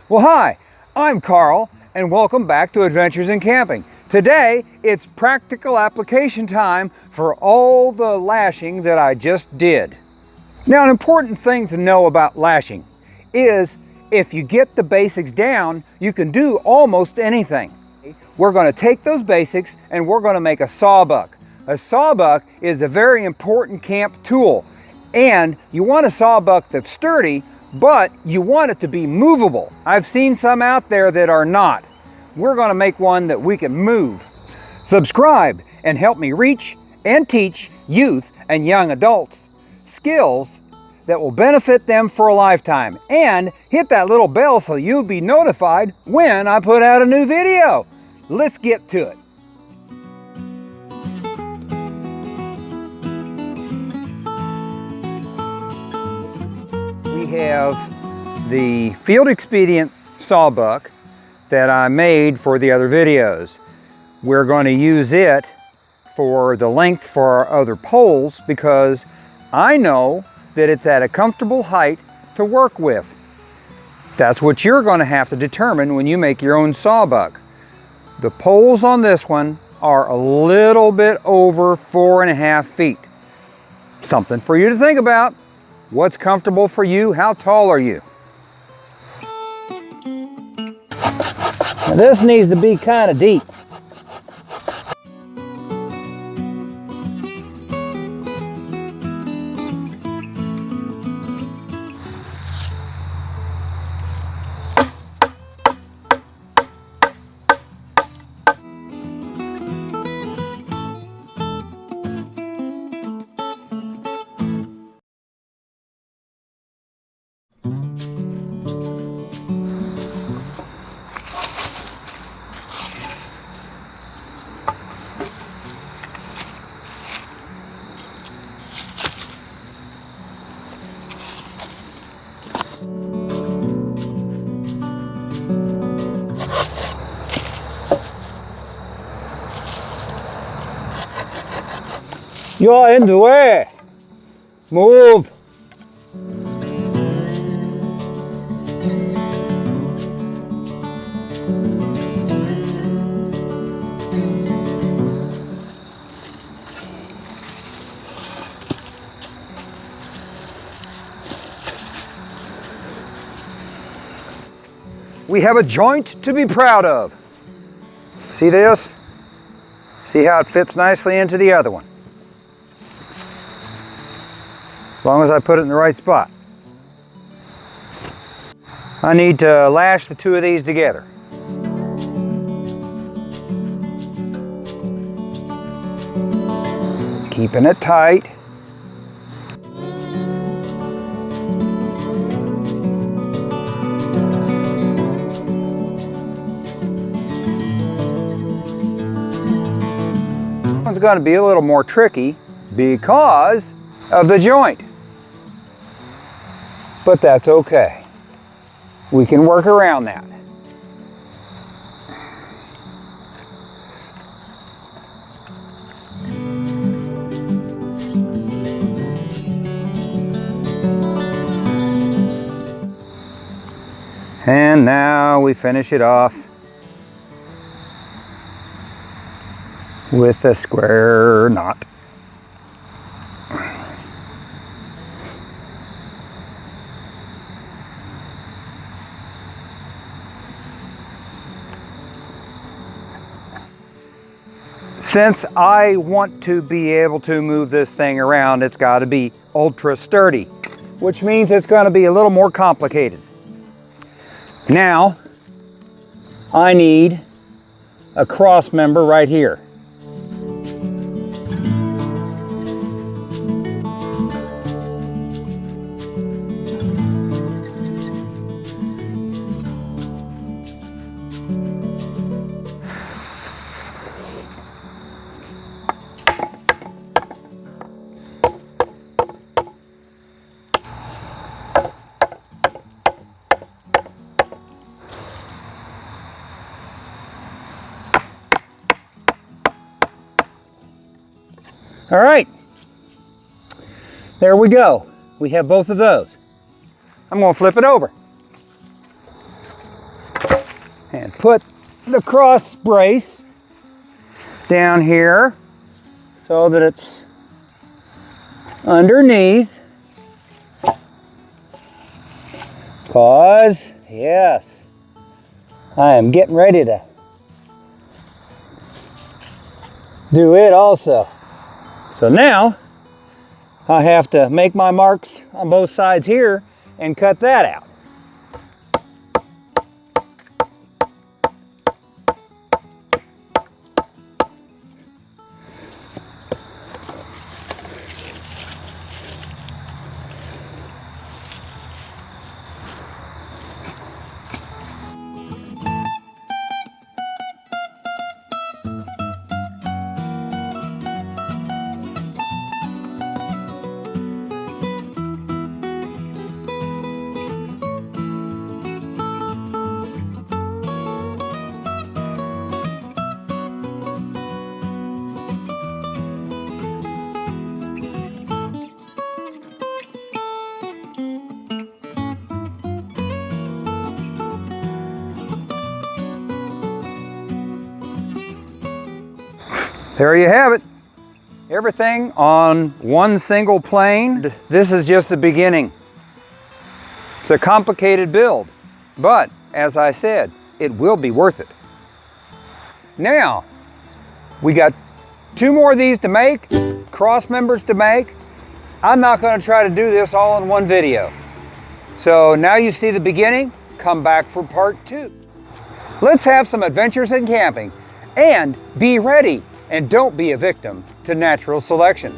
Well, hi, I'm Carl, and welcome back to Adventures in Camping. Today, it's practical application time for all the lashing that I just did. Now, an important thing to know about lashing is if you get the basics down, you can do almost anything. We're going to take those basics and we're going to make a sawbuck. A sawbuck is a very important camp tool, and you want a sawbuck that's sturdy, but you want it to be movable. I've seen some out there that are not. We're going to make one that we can move. Subscribe and help me reach and teach youth and young adults skills that will benefit them for a lifetime. And hit that little bell so you'll be notified when I put out a new video. Let's get to it. We have the Field Expedient sawbuck that I made for the other videos. We're going to use it for the length for our other poles because I know that it's at a comfortable height to work with. That's what you're going to have to determine when you make your own sawbuck. The poles on this one are a little bit over 4.5 feet. Something for you to think about. What's comfortable for you? How tall are you? Now this needs to be kind of deep. You're in the way. Move. We have a joint to be proud of. See this? See how it fits nicely into the other one. As long as I put it in the right spot. I need to lash the two of these together. Keeping it tight. This one's going to be a little more tricky because of the joint. But that's okay. We can work around that. And now we finish it off with a square knot. Since I want to be able to move this thing around, it's got to be ultra sturdy, which means it's going to be a little more complicated. Now, I need a cross member right here. All right, there we go. We have both of those. I'm going to flip it over. and put the cross brace down here so that it's underneath. Pause. Yes, I am getting ready to do it also. So now I have to make my marks on both sides here and cut that out. There you have it. Everything on one single plane. This is just the beginning. It's a complicated build, but as I said, it will be worth it. Now, we got 2 more of these to make, cross members to make. I'm not going to try to do this all in one video. So now you see the beginning, come back for part 2. Let's have some adventures in camping and be ready. And don't be a victim to natural selection.